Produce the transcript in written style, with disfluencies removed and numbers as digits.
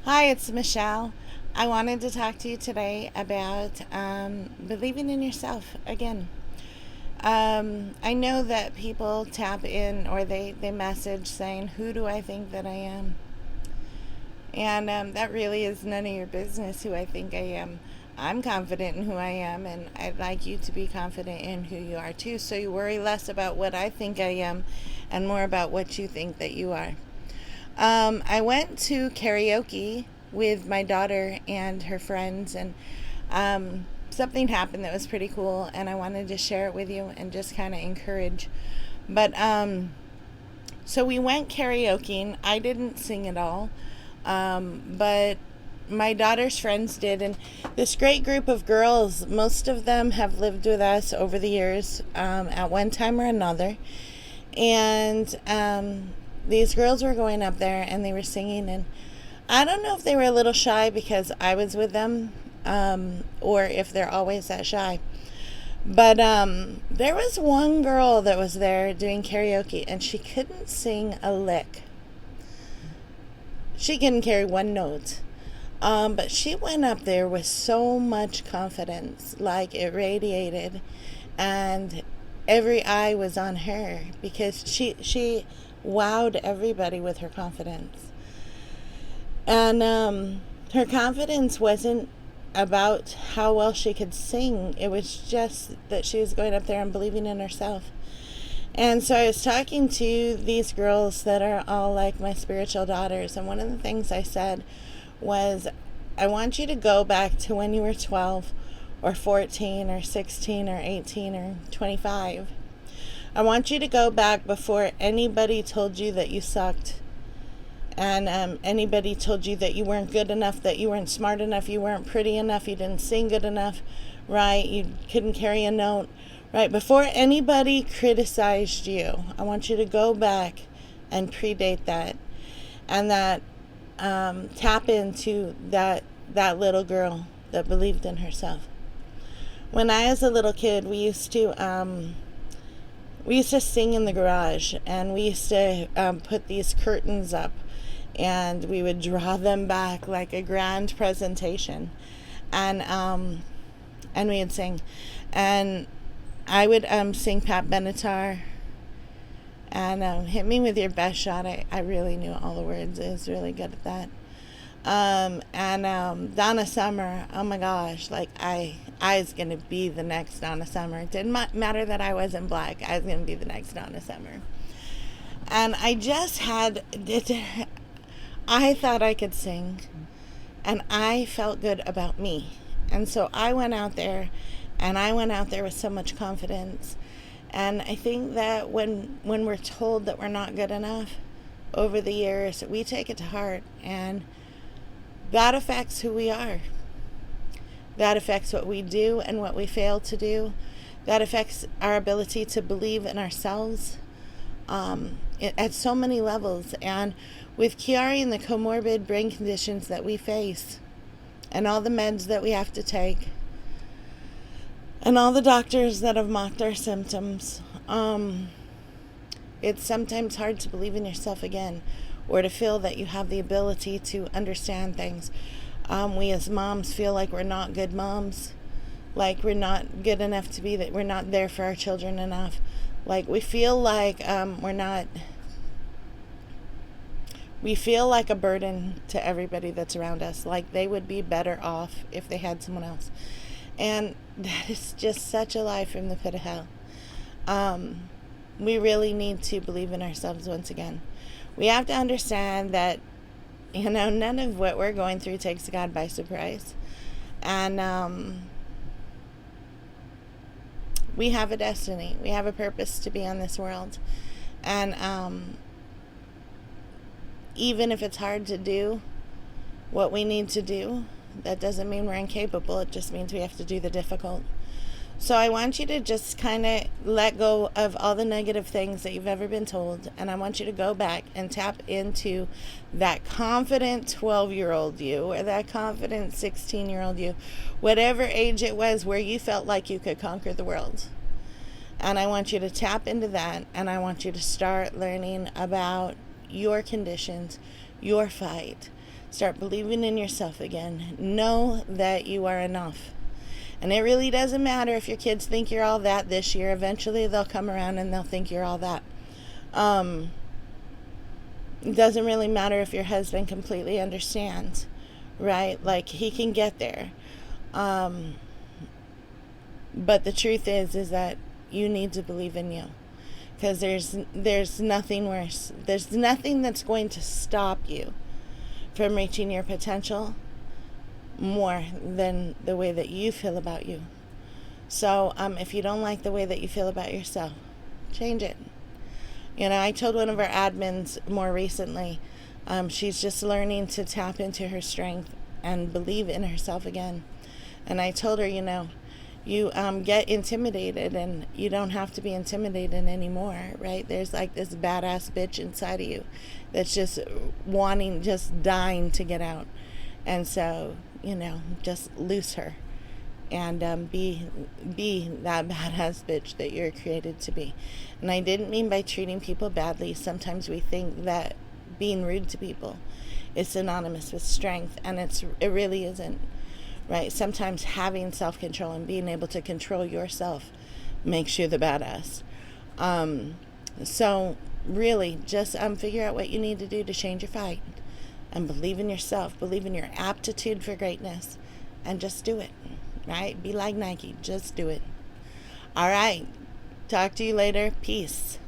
Hi, it's Michelle. I wanted to talk to you today about believing in yourself again. I know that people tap in or they message saying, "Who do I think that I am?" And that really is none of your business who I think I am. I'm confident in who I am, and I'd like you to be confident in who you are too, so you worry less about what I think I am and more about what you think that you are. I went to karaoke with my daughter and her friends, and something happened that was pretty cool, and I wanted to share it with you and just kind of encourage. But so we went karaokeing. I didn't sing at all, but my daughter's friends did, and this great group of girls, most of them have lived with us over the years at one time or another. And these girls were going up there and they were singing, and I don't know if they were a little shy because I was with them, or if they're always that shy. But there was one girl that was there doing karaoke, and she couldn't sing a lick. She couldn't carry one note. But she went up there with so much confidence, like it radiated, and every eye was on her because she wowed everybody with her confidence. And her confidence wasn't about how well she could sing. It was just that she was going up there and believing in herself. And so I was talking to these girls that are all like my spiritual daughters, and one of the things I said was, I want you to go back to when you were 12 or 14 or 16 or 18 or 25. I want you to go back before anybody told you that you sucked, and anybody told you that you weren't good enough, that you weren't smart enough, you weren't pretty enough, you didn't sing good enough, right? You couldn't carry a note, right? Before anybody criticized you, I want you to go back and predate that, and that tap into that little girl that believed in herself. When I was a little kid, we used to sing in the garage, and we used to put these curtains up, and we would draw them back like a grand presentation, and we would sing, and I would sing Pat Benatar, and Hit Me With Your Best Shot. I really knew all the words. I was really good at that. And Donna Summer, oh my gosh, like I was going to be the next Donna Summer. It didn't matter that I wasn't black. I was going to be the next Donna Summer. And I just I thought I could sing, and I felt good about me. And so I went out there, and I went out there with so much confidence. And I think that when we're told that we're not good enough over the years, we take it to heart, and that affects who we are. That affects what we do and what we fail to do. That affects our ability to believe in ourselves at so many levels. And with Chiari and the comorbid brain conditions that we face, and all the meds that we have to take, and all the doctors that have mocked our symptoms, it's sometimes hard to believe in yourself again, or to feel that you have the ability to understand things. We as moms feel like we're not good moms, like we're not good enough to be, that we're not there for our children enough. Like we feel like we feel like a burden to everybody that's around us, like they would be better off if they had someone else. And that is just such a lie from the pit of hell. We really need to believe in ourselves once again. We have to understand that, none of what we're going through takes God by surprise. And we have a destiny. We have a purpose to be on this world. And even if it's hard to do what we need to do, that doesn't mean we're incapable. It just means we have to do the difficult. So I want you to just kind of let go of all the negative things that you've ever been told, and I want you to go back and tap into that confident 12-year-old you, or that confident 16-year-old you, whatever age it was where you felt like you could conquer the world. And I want you to tap into that, and I want you to start learning about your conditions, your fight, Start believing in yourself again. Know that you are enough. And it really doesn't matter if your kids think you're all that this year. Eventually they'll come around and they'll think you're all that. It doesn't really matter if your husband completely understands, right? Like, he can get there. But the truth is that you need to believe in you. Because there's nothing worse. There's nothing that's going to stop you from reaching your potential more than the way that you feel about you. So if you don't like the way that you feel about yourself, change it. I told one of our admins more recently, she's just learning to tap into her strength and believe in herself again. And I told her, you get intimidated, and you don't have to be intimidated anymore, right? There's like this badass bitch inside of you that's just dying to get out. And so, just loose her and be that badass bitch that you're created to be. And I didn't mean by treating people badly. Sometimes we think that being rude to people is synonymous with strength, and it really isn't. Right? Sometimes having self-control and being able to control yourself makes you the badass. So really, just figure out what you need to do to change your fight, and believe in yourself, believe in your aptitude for greatness, and just do it. Right? Be like Nike. Just do it. All right. Talk to you later. Peace.